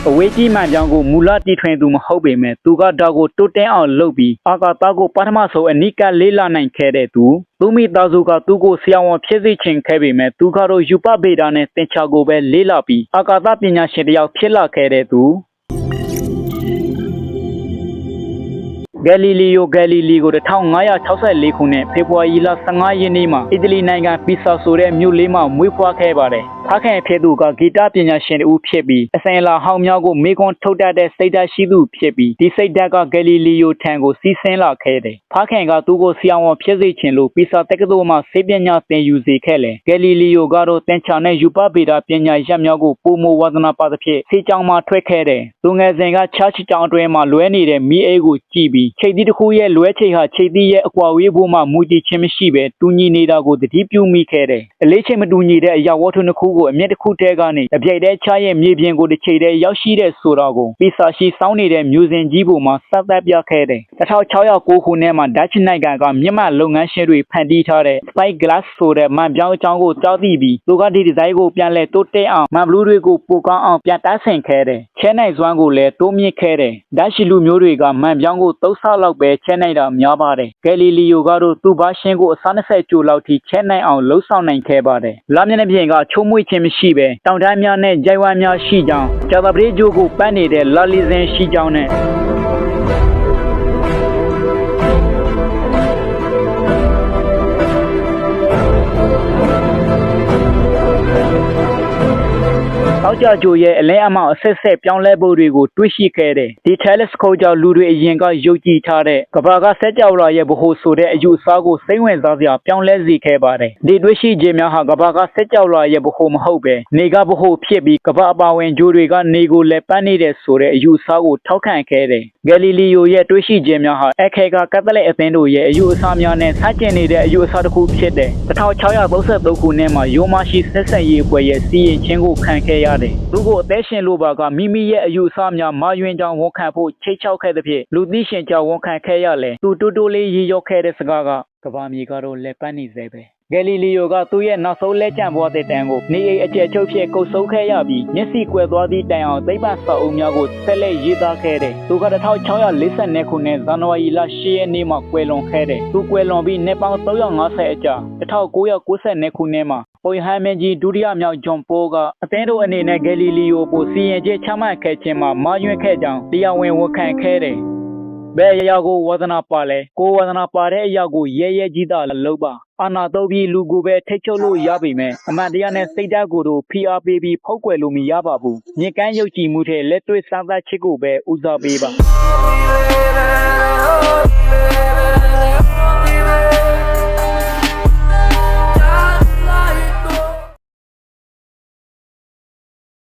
အဝေးကြီးမှန်ကြောင်းကိုမူလတည်ထွင်သူမဟုတ်ပေမဲ့သူကဒါကိုတိုးတက်အောင်လုပ်ပြီးအာကာသကိုပထမဆုံးအနိကလေးလာနိုင်ခဲ့တဲ့သူမိသားစုကသူ့ကိုဆရာဝန်ဖြစ်စေချင်ခဲ့ပေမဲ့သူကတော့ယူပဗေဒနဲ့သင်္ချာကိုပဲလေးလာပြီးအာကာသပညာရှင်တစ်ယောက်ဖြစ်လာခဲ့တဲ့သူဂယ်လီလီယိုကို1564ခုနှစ်ဖေဖော်ဝါရီလ15ရက်နေ့မှာအီတလီနိုင်ငံပီဆာဆိုတဲ့မြို့လေးမှာမွေးဖွားခဲ့ပါတယ်။ဖခင်ဖြစ်သူကဂီတပညာရှင်တူဖြစ်ပြီးအစဉ်အလာဟောင်းများကိုမေကွန်ထုတ်တတ်တဲ့စိတ်ဓာတ်ရှိသူဖြစ်ပြီးဒီစိတ်ဓာတ်ကဂယ်လီလီယိုထံကိုစီးဆင်းလာခဲ့တယ်။ဖခင်ကသူ့ကိုဆရာဝန်ဖြစ်စေချင်လို့ပီဆာတက္ကသိုလ်မှာဆေးပညာသင်ယူစေခဲ့တယ်။ဂယ်လီလီယိုကတော့သင်္ချာနဲ့ယူပဗေဒပညာရပ်များကိုပိုမိုဝါသနာပါသဖြင့်ဆေးကျောင်းမှာထွက်ခဲ့တယ်။သူငယ်စဉ်ကချားချကျောင်းအတွင်းမှာလွဲနေတဲ့မိအိကိုကြည့်ပြီးချိန်သီးတစ်ခုရဲ့လွဲချိန်ဟာချိန်သီးရဲ့အကွာဝေးဖို့မှမူတည်ခြင်းမရှိပဲတူညီနေတာကိုသတိပြုမိခဲ့တယ်။အလေးချိန်မတူညီတဲ့အရာဝတ္ထုနှစ်ခုကိုအမြင့်တစ်ခုတည်းကနေအပြိုင်တည်းချရဲ့မြေပြင်ကိုတစ်ချိန်တည်းရောက်ရှိတဲ့ဆိုတာကိုပီဆာရှိစောင်းနေတဲ့မျိုးစင်ကြီးပေါ်မှာစသတ်ပြခဲ့တယ်။1609ခုနှစ်မှာဒတ်ချ်နိုင်ငံကမြင့်မားလုပ်ငန်းရှင်တွေဖန်တီးထားတဲ့ Spike Glass ဆိုတဲ့မှန်ပြောင်းအကြောင်းကိုကြားသိပြီးသူကဒီဒီဇိုင်းကိုပြန်လဲတိုးတက်အောင်မှန်ဘလူးတွေကိုပိုကောင်းအောင်ပြန်တတ်ဆင်ခဲ့တယ်။ချဲနိုင်စွမ်းကိုလည်းတိုးမြင့်ခဲ့တယ်။ဒတ်ချ်လူမျိုးတွေကမှန်ပြောင်းကိုသုံးဆလောက်ပဲချဲနိုင်တာများပါတယ်။ဂယ်လီလီယိုကတော့သူ့ဘာရှင်ကိုအစား20ကျိုးလောက်ထိချဲနိုင်အောင်လှုပ်ဆောင်နိုင်ခဲ့ပါတယ်။လမ်းမျက်နှာပြင်ကချုံမွေ့ခြင်းမရှိပဲတောင်တန်းများနဲ့ကြိုင်ဝမ်းများရှိကြောင်းဂျာသပတေးဂျိုးကိုပန်းနေတဲ့လာလီဇင်ရှိကြောင်းနဲ့တောက်ကြကြိုရဲ့အလဲအမောင်အဆက်ဆက်ပြောင်းလဲဖို့တွေကိုတွေးရှိခဲ့တယ်ဒီ telescope ကြောင့်လူတွေအရင်ကယုံကြည်ထားတဲ့ကမ္ဘာကဆက်ကြောက်လာရဲ့ဗဟိုဆိုတဲ့အယူအဆကိုစိတ်ဝင်စားစရာပြောင်းလဲစေခဲ့ပါတယ်ဒီတွေးရှိခြင်းများဟာကမ္ဘာကဆက်ကြောက်လာရဲ့ဗဟိုမဟုတ်ပဲနေကဗဟိုဖြစ်ပြီးကမ္ဘာအပါဝင်ဂျိုးတွေကနေကိုလည်းပန်းနေတဲ့ဆိုတဲ့အယူအဆကိုထောက်ခံခဲ့တယ်ဂယ်လီလီယိုရဲ့တွေးရှိခြင်းများဟာအခေကကက်သလစ်အသင်းတို့ရဲ့အယူအဆများနဲ့ဆန့်ကျင်နေတဲ့အယူအဆတစ်ခုဖြစ်တယ်1633ခုနှစ်မှာရိုမာရှိဆက်ဆက်ရေးပွဲရဲ့စီရင်ခြင်းကိုခံခဲ့ရတယ်သူကိုအသက်ရှင်လိုပါကမိမိရဲ့အယူအဆများမာယွင်ကြောင်ဝန်ခံဖို့ချိတ်ချောက်ခဲ့တဲ့ဖြင့်လူသိရှင်ကြောင်ဝန်ခံခဲ့ရလဲသူတိုးတိုးလေးရေရောက်ခဲ့တဲ့စကားကကဘာမြေကတော့လက်ပန်းနေစေပဲဂယ်လီလီယိုကသူ့ရဲ့နောက်ဆုံးလက်ကျန်ဘဝတဲ့တန်းကိုနေအိမ်အကျယ်ချုပ်ဖြစ်ကုတ်ဆုံးခဲ့ရပြီးမျက်စိကွယ်သွားသည့်တိုင်အောင်သိပ္ပံစာအုပ်များကိုဆက်လက်ရေးသားခဲ့တယ်။သူက1640ခုနှစ်ဇန်နဝါရီလ10ရက်နေ့မှာကွယ်လွန်ခဲ့တယ်။သူကွယ်လွန်ပြီးနှစ်ပေါင်း350အကြာ1992ခုနှစ်မှာပုယဟမင်းကြီးဒုတိယမြောက်ဂျွန်ပိုးကအသင်းတို့အနေနဲ့ဂယ်လီလီယိုကိုစီရင်ချက်ချမှတ်ခဲ့ခြင်းမှာမာယွင်းခဲ့ကြောင်းတရားဝင်ဝန်ခံခဲ့တယ်။ဘယ်အရာကိုဝါသနာပါလဲကိုဝါသနာပါတဲ့အရာကိုရဲရဲကြီးသာလုပ်ပါအာနာတော့ပြီးလူကိုပဲထိတ်ချုပ်လို့ရပြီမဲ့အမှန်တရားနဲ့စိတ်ဓာတ်ကိုတို့ဖိအားပေးပြီးဖောက်ကွယ်လို့မရပါဘူးညစ်ကန်းယုတ်ကြည်မှုထဲလက်တွေ့စားသတ်ချစ်ကိုပဲဦးစားပေးပါ